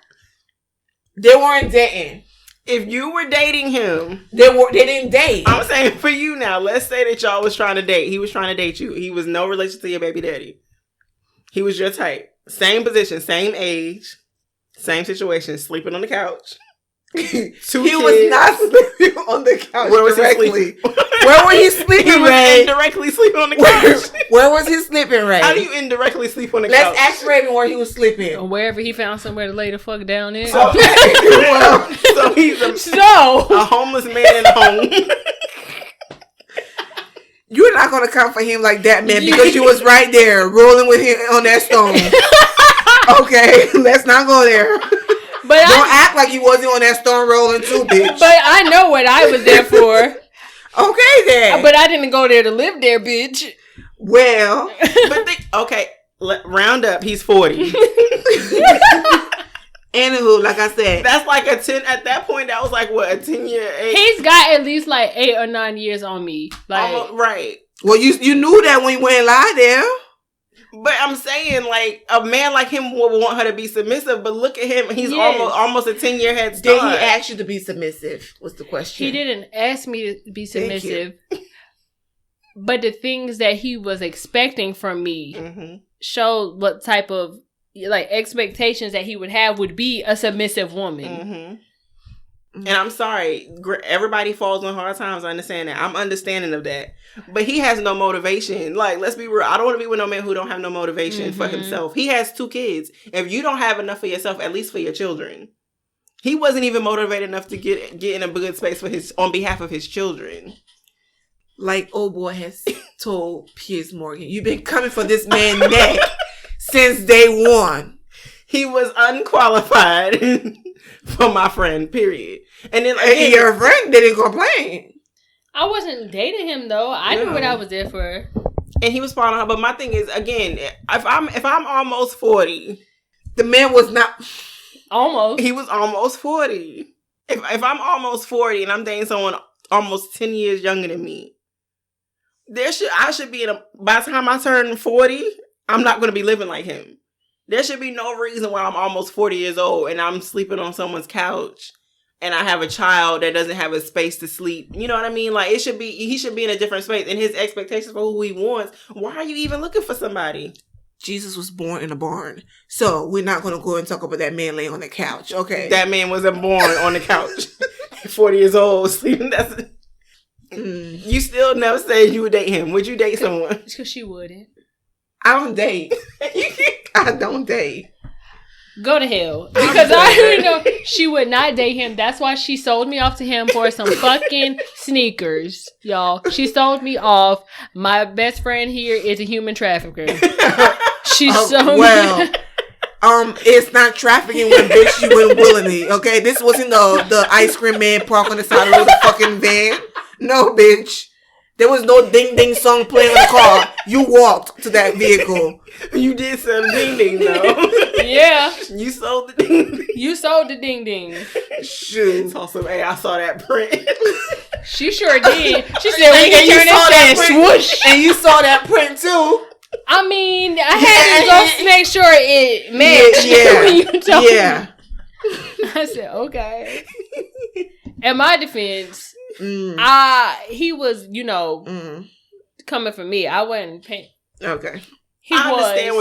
They weren't dating. If you were dating him, They didn't date. I'm saying for you now, let's say that y'all was trying to date. He was trying to date you. He was no relation to your baby daddy. He was your type. Same position, same age, same situation, sleeping on the couch. He was not sleeping on the couch. Where was directly. he sleeping? Where was he sleeping, He was Ray? indirectly sleeping on the couch. Where was he sleeping, Ray? How do you indirectly sleep on the Let's couch? ask Raven where he was sleeping. Or wherever he found somewhere to lay the fuck down in. So, well, so he's a homeless man in a home. You're not gonna come for him like that, man, because you was right there rolling with him on that stone. Okay, let's not go there. But Don't act like you wasn't on that stone rolling too, bitch. But I know what I was there for. Okay then. But I didn't go there to live there, bitch. Well, round up, he's 40. anywho, like I said, That's like a 10, at that point, that was like, what, a 10-year age? He's got at least like 8 or 9 years on me. Like, Almost, right. well, you knew that when you went and lied there. But I'm saying, like, a man like him would want her to be submissive, but look at him. He's Yes. almost a 10-year head Did start. he ask you to be submissive? Was the question. he didn't ask me to be Thank submissive. But the things that he was expecting from me Mm-hmm. showed what type of like expectations that he would have would be a submissive woman. Mm-hmm. And I'm sorry, everybody falls on hard times. I understand that. I'm understanding of that. But he has no motivation. Like, let's be real. I don't want to be with no man who don't have no motivation for himself. He has 2 kids. If you don't have enough for yourself, at least for your children. He wasn't even motivated enough to get in a good space for on behalf of his children. Like old boy has told Piers Morgan, you've been coming for this man's neck since day one. He was unqualified for my friend, period. And then again, your friend didn't complain. I wasn't dating him though. I knew what I was there for. And he was spot on her. But my thing is, again, if I'm almost 40, the man was not almost. He was almost 40. If I'm almost 40 and I'm dating someone almost 10 years younger than me, I should be by the time I turn 40, I'm not going to be living like him. There should be no reason why I'm almost 40 years old and I'm sleeping on someone's couch and I have a child that doesn't have a space to sleep. You know what I mean? Like, he should be in a different space. And his expectations for who he wants, why are you even looking for somebody? Jesus was born in a barn. So we're not going to go and talk about that man laying on the couch. Okay. That man wasn't born on the couch. 40 years old, sleeping. You still never said you would date him. Would you date someone? Because she wouldn't. I don't date. I don't date. Go to hell. Because I already know she would not date him. That's why she sold me off to him for some fucking sneakers, y'all. She sold me off. My best friend here is a human trafficker. She sold me. It's not trafficking when bitch you went willingly. Okay, this wasn't the ice cream man parked on the side of the fucking van. No, bitch. There was no ding ding song playing in the car. You walked to that vehicle. You did sell the ding ding though. Yeah. You sold the ding ding. You sold the ding ding. Shoot. It's awesome. Hey, I saw that print. She sure did. She said we can turn that swoosh. And you saw that print too. I mean, I had to go make sure it matched. Yeah. I said, okay. In my defense, he was, coming for me. I wasn't paying. Okay. I understand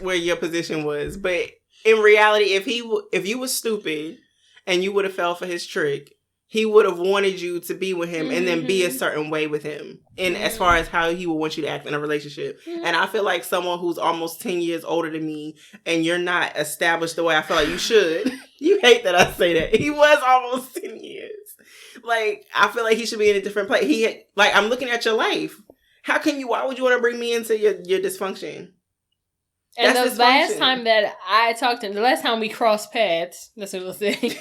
where your position was, but in reality, if you were stupid and you would have fell for his trick, he would have wanted you to be with him and then be a certain way with him. And as far as how he would want you to act in a relationship. And I feel like someone who's almost 10 years older than me and you're not established the way I feel like you should. You hate that I say that. He was almost 10 years. Like, I feel like he should be in a different place. I'm looking at your life. Why would you want to bring me into your dysfunction? And the last time that I talked to him, the last time we crossed paths, that's what we'll say,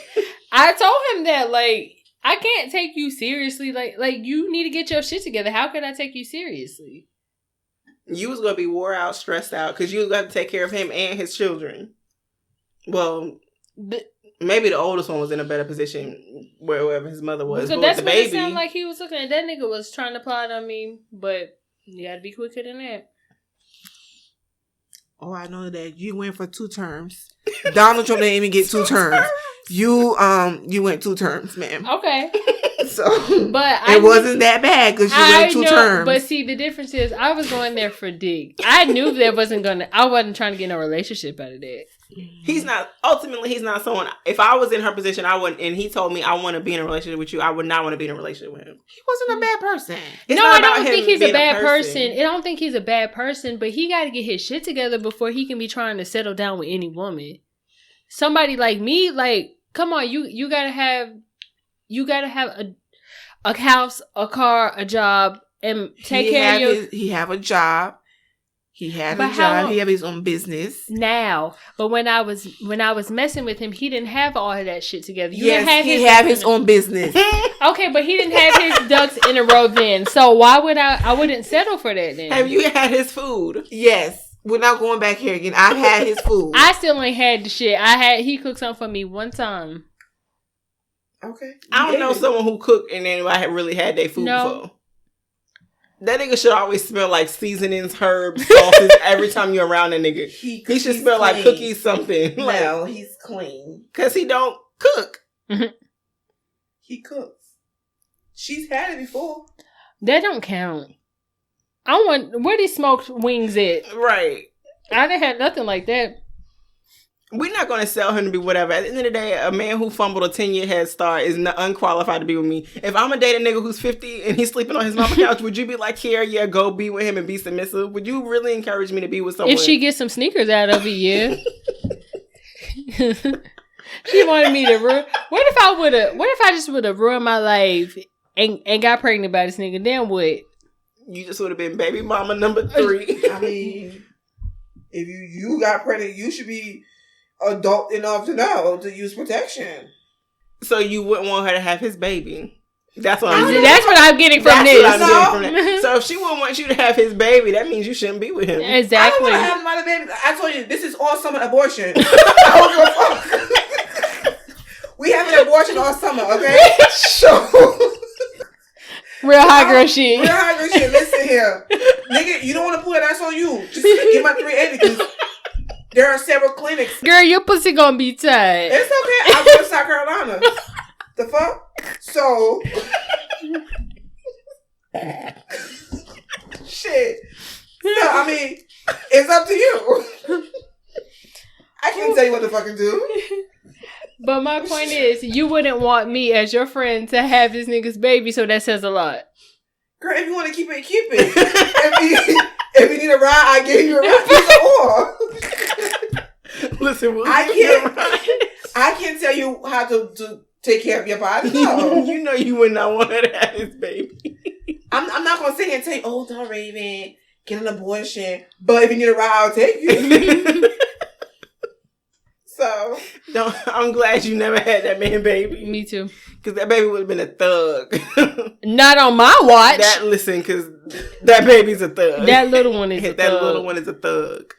I told him that, like, I can't take you seriously. Like you need to get your shit together. How could I take you seriously? You was going to be wore out, stressed out, because you was going to take care of him and his children. Well, maybe the oldest one was in a better position wherever his mother was. So that's what it sounded like he was looking at. That nigga was trying to plot on me, but you got to be quicker than that. Oh, I know that you went for 2 terms. Donald Trump didn't even get 2 terms. You went 2 terms, ma'am. Okay. But it wasn't that bad because you went 2 terms. But see, the difference is I was going there for dick. I knew I wasn't trying to get no relationship out of that. He's not someone. If I was in her position, I wouldn't. And he told me I want to be in a relationship with you, I would not want to be in a relationship with him. He wasn't a bad person. I don't think he's a bad person. I don't think he's a bad person, but he got to get his shit together before he can be trying to settle down with any woman. Somebody like me, like, come on, you gotta have a house, a car, a job, and take care of your. He have a job. He had a job. He have his own business now. But when I was messing with him, he didn't have all of that shit together. He have his own business. Okay, but he didn't have his ducks in a row then. So why would I wouldn't settle for that then? Have you had his food? Yes. We're not going back here again. I've had his food. I still ain't had the shit. He cooked something for me one time. Okay. I don't know someone who cooked and then I really had their food before. That nigga should always smell like seasonings, herbs, sauces every time you're around that nigga. He should smell clean. Like cookies, something. No, he's clean. Because he don't cook. He cooks. She's had it before. That don't count. Where these smoked wings at? Right. I didn't have nothing like that. We're not going to sell him to be whatever. At the end of the day, a man who fumbled a 10-year head start is unqualified to be with me. If I'm going to date a nigga who's 50 and he's sleeping on his mama's couch, would you be like, here, yeah, go be with him and be submissive? Would you really encourage me to be with someone? If she gets some sneakers out of it, yeah. She wanted me to ruin. What if I just would have ruined my life and got pregnant by this nigga? Then what? You just would have been baby mama number 3. I mean, if you got pregnant, you should be adult enough to know to use protection. So you wouldn't want her to have his baby. That's what I'm saying. That's what I'm getting from this. So if she wouldn't want you to have his baby, that means you shouldn't be with him. Exactly. I don't want to have my baby. I told you, this is all summer abortion. I don't give a fuck. We have an abortion all summer, okay? So real high girl shit. Real high girl shit. Listen here. Nigga, you don't want to pull that, that's on you. Just get my 380 because there are several clinics. Girl, your pussy gonna be tight. It's okay. I'll go to South Carolina. The fuck? So shit. So, I mean, it's up to you. I can't tell you what to fucking do. But my point is, you wouldn't want me as your friend to have this nigga's baby, so that says a lot. Girl, if you want to keep it, keep it. If you need a ride, I give you a ride. Listen, I can't tell you how to take care of your body. No. You know you would not want her to have his baby. I'm not going to sit here and tell you, oh, don't Raven, get an abortion. But if you need a ride, I'll take you. So, I'm glad you never had that man baby. Me too. Because that baby would have been a thug. Not on my watch. Because that baby's a thug. That little one is a thug. That little one is a thug.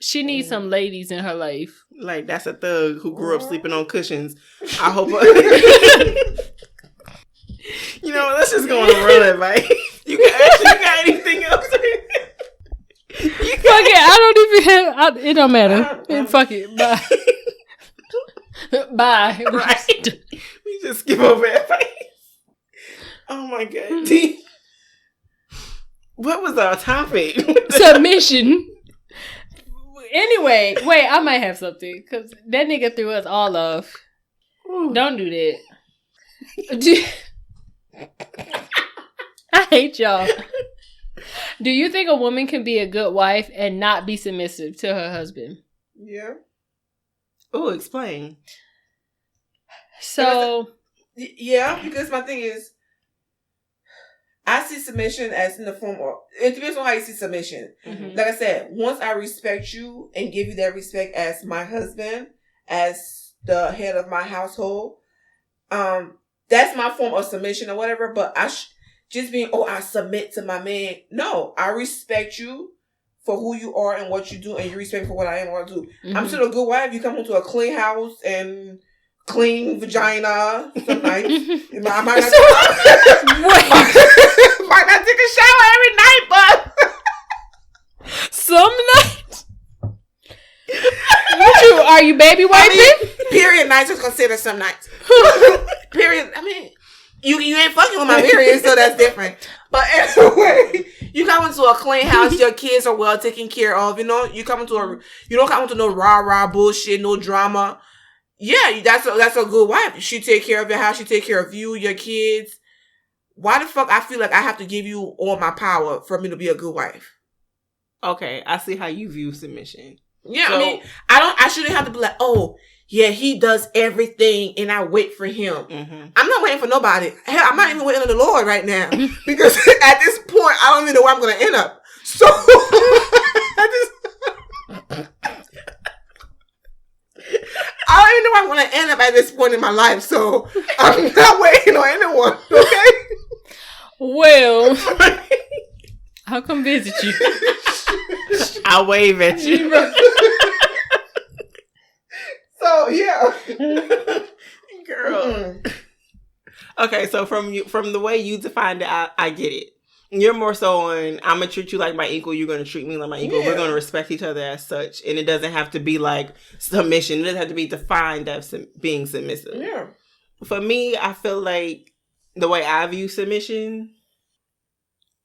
She needs some ladies in her life. Like, that's a thug who grew up sleeping on cushions. I hope... You know, let's just go on a run, right? You got anything else? Fuck it, I don't even have... it don't matter. Fuck it, bye. Bye. Right. We just skip over it. Oh my God. What was our topic? Submission. Anyway, wait, I might have something. Because that nigga threw us all off. Ooh. Don't do that. I hate y'all. Do you think a woman can be a good wife and not be submissive to her husband? Yeah. Oh, explain. So... Yeah, because my thing is, I see submission as in the form of, it depends on how you see submission. Mm-hmm. Like I said, once I respect you and give you that respect as my husband, as the head of my household, that's my form of submission or whatever, but just being, I submit to my man. No, I respect you for who you are and what you do, and you respect me for what I am and what I do. Mm-hmm. I'm still a good wife. You come home to a clean house and clean vagina some nights. I might not take a shower every night, but some nights. Are you baby wiping? Period nights is considered some nights. Period. I mean, you ain't fucking with my period, so that's different. But anyway, you come into a clean house, your kids are well taken care of. You know, you don't come into no rah bullshit, no drama. Yeah, that's a good wife. She take care of your house. She take care of you, your kids. Why the fuck I feel like I have to give you all my power for me to be a good wife? Okay, I see how you view submission. Yeah, so, I mean, I shouldn't have to be like, oh, yeah, he does everything and I wait for him. Mm-hmm. I'm not waiting for nobody. Hell, I'm not even waiting on the Lord right now. Because at this point, I don't even know where I'm going to end up. So, I don't even know where I'm going to end up at this point in my life. So, I'm not waiting on anyone, okay? Well, I'll come visit you. I'll wave at you. So, yeah. Girl. Okay, so from the way you defined it, I get it. You're more so on, I'm going to treat you like my equal, you're going to treat me like my equal. Yeah. We're going to respect each other as such. And it doesn't have to be like submission. It doesn't have to be defined as being submissive. Yeah. For me, I feel like the way I view submission,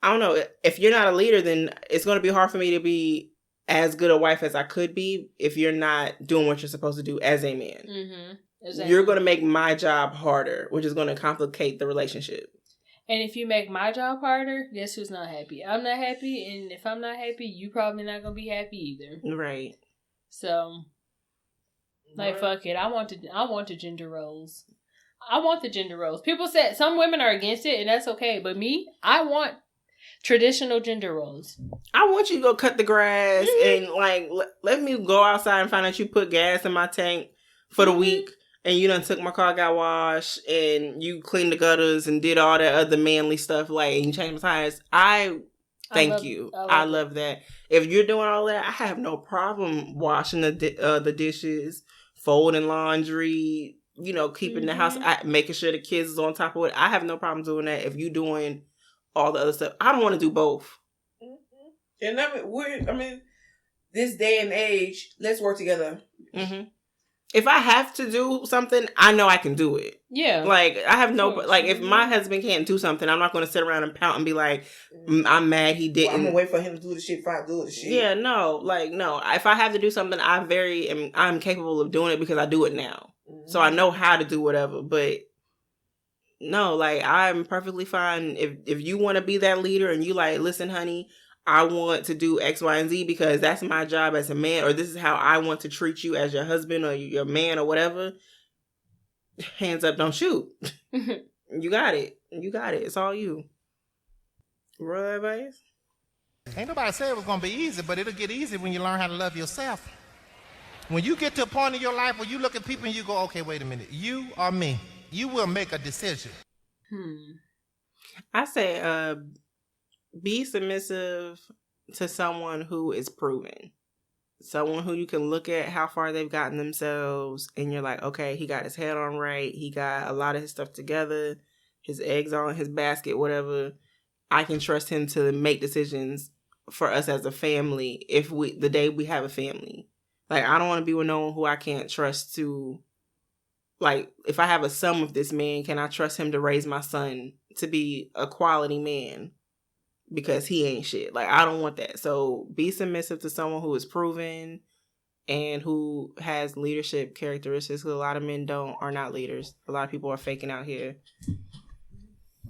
I don't know. If you're not a leader, then it's going to be hard for me to be as good a wife as I could be if you're not doing what you're supposed to do as a man. Mm-hmm. Exactly. You're going to make my job harder, which is going to complicate the relationship. And if you make my job harder, guess who's not happy? I'm not happy, and if I'm not happy, you probably not going to be happy either. Right. So, like, fuck it. I want the gender roles. I want the gender roles. People said some women are against it, and that's okay. But me, I want traditional gender roles. I want you to go cut the grass and, like, let me go outside and find out you put gas in my tank for the week. And you done took my car, got washed, and you cleaned the gutters and did all that other manly stuff, like, and you changed my tires. I love that. If you're doing all that, I have no problem washing the dishes, folding laundry, you know, keeping the house, making sure the kids is on top of it. I have no problem doing that if you're doing all the other stuff. I don't want to do both. And this day and age, let's work together. Mm-hmm. If I have to do something, I know I can do it. Yeah. Like, I have no... Like, if my husband can't do something, I'm not going to sit around and pout and be like, I'm mad he didn't. Well, I'm going to wait for him to do the shit before I do the shit. Yeah, no. Like, no. If I have to do something, I'm capable of doing it because I do it now. Mm-hmm. So I know how to do whatever. But, no, like, I'm perfectly fine. If you want to be that leader and you like, listen, honey... I want to do X, Y, and Z because that's my job as a man, or this is how I want to treat you as your husband or your man or whatever. Hands up, don't shoot. You got it. You got it. It's all you. Real advice? Ain't nobody said it was going to be easy, but it'll get easy when you learn how to love yourself. When you get to a point in your life where you look at people and you go, okay, wait a minute. You or me? You will make a decision. I say, be submissive to someone who is proven. Someone who you can look at how far they've gotten themselves and you're like, okay, he got his head on right. He got a lot of his stuff together. His eggs are in his basket, whatever. I can trust him to make decisions for us as a family the day we have a family. Like, I don't want to be with no one who I can't trust to, like, if I have a son with this man, can I trust him to raise my son to be a quality man? Because he ain't shit. Like, I don't want that. So be submissive to someone who is proven and who has leadership characteristics. A lot of men are not leaders. A lot of people are faking out here.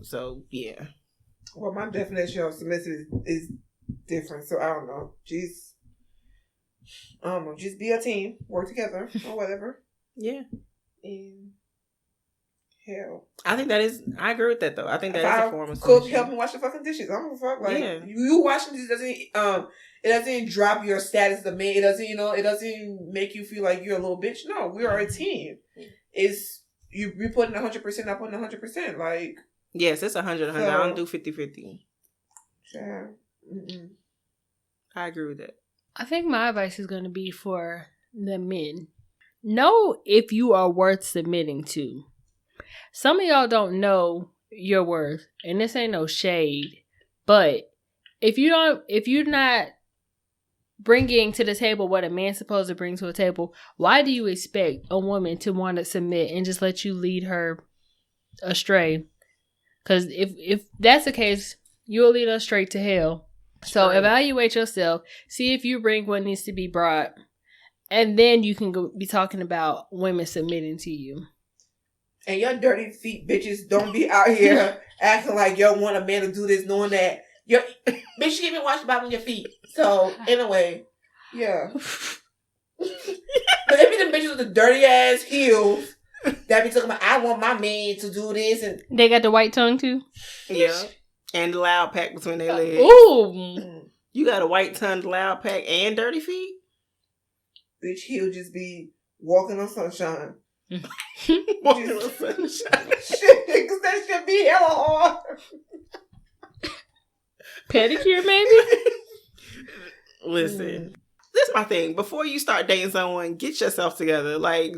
So, yeah. Well, my definition of submissive is different. So, I don't know. Just be a team. Work together or whatever. Yeah. And hell. I agree with that, though. I think that is a form of cook, help me wash the fucking dishes. I don't give a fuck. Like, you washing dishes it doesn't drop your status as a man. It doesn't make you feel like you're a little bitch. No, we are a team. It's, you putting 100%, I putting 100%. Like, yes, it's 100. I don't do 50-50. Yeah. I agree with that. I think my advice is going to be for the men. Know if you are worth submitting to. Some of y'all don't know your worth, and this ain't no shade, but if you're not bringing to the table what a man's supposed to bring to a table, why do you expect a woman to want to submit and just let you lead her astray? Because if that's the case, you'll lead us straight to hell. So evaluate yourself, see if you bring what needs to be brought, and then you can be talking about women submitting to you. And your dirty feet bitches don't be out here acting like y'all want a man to do this, knowing that bitch, you can't even wash about your feet. So anyway, yeah. But they be them bitches with the dirty ass heels that be talking about, I want my man to do this, and they got the white tongue too. Yeah, and the loud pack between their legs. Ooh, you got a white tongue, loud pack, and dirty feet. Bitch, he'll just be walking on sunshine. Walking on sunshine. Shit, because that should be hella hard. Pedicure, maybe? Listen, this is my thing. Before you start dating someone, get yourself together. Like,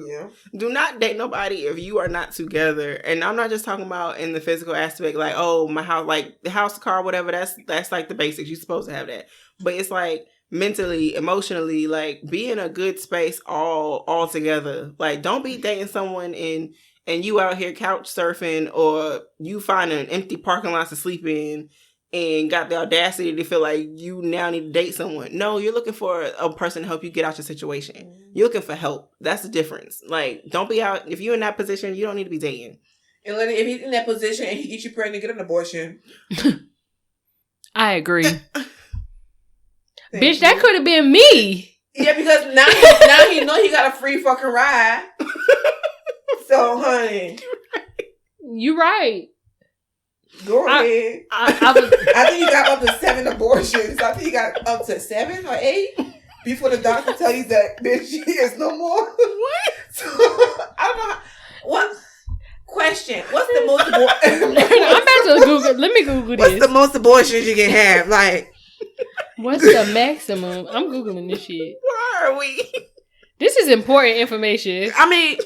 do not date nobody if you are not together. And I'm not just talking about in the physical aspect, like, oh, my house, like the house, car, whatever. That's like the basics. You're supposed to have that. But it's like, mentally, emotionally, like, be in a good space all together. Like, don't be dating someone and you out here couch surfing, or you find an empty parking lot to sleep in and got the audacity to feel like you now need to date someone. No, you're looking for a person to help you get out your situation. You're looking for help. That's the difference. Like, don't be out. If you're in that position, you don't need to be dating. And if he's in that position and he gets you pregnant, get an abortion. I agree. Bitch, that could have been me. Yeah, because now he know he got a free fucking ride. So, honey. You right. Go ahead. I think he got up to 7 abortions. I think he got up to 7 or 8 before the doctor tell you that bitch she is no more. What? So, I don't know. What? Question. What's the most I'm about to Google. Let me Google this. What's the most abortions you can have? Like, what's the maximum? I'm Googling this shit. Where are we? This is important information. I mean,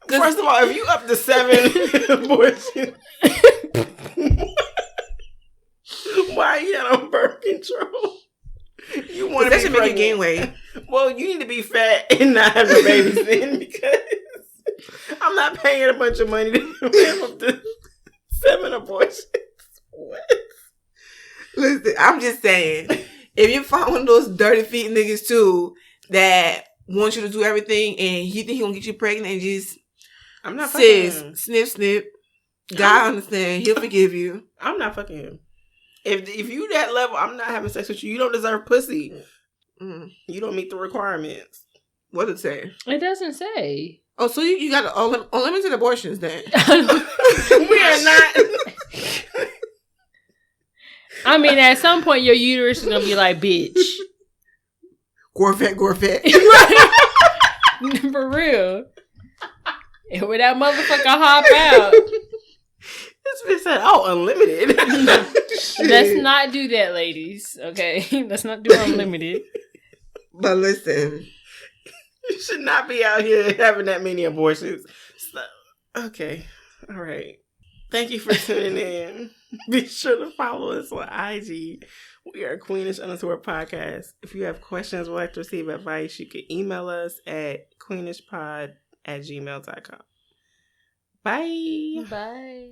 first of all, if you up to 7 abortions, why are you not on birth control? You want to make you gain weight. Well, you need to be fat and not have no babies then, because I'm not paying a bunch of money to have up to 7 abortions. What? Listen, I'm just saying, if you find one of those dirty feet niggas too that wants you to do everything and he think he gonna get you pregnant and just I'm not fucking him. Snip. God understand, he'll forgive you. I'm not fucking him. If you that level, I'm not having sex with you. You don't deserve pussy. You don't meet the requirements. What does it say? It doesn't say. Oh, so you got unlimited abortions then? We are not. I mean, at some point, your uterus is gonna be like, bitch. Gorfet. For real. And when that motherfucker hop out. This bitch said, "Oh, unlimited." Let's not do that, ladies. Okay, let's not do unlimited. But listen, you should not be out here having that many abortions. So, okay, all right. Thank you for tuning in. Be sure to follow us on IG. We are Queenish_podcast. If you have questions or like to receive advice, you can email us at queenishpod@gmail.com. Bye. Bye.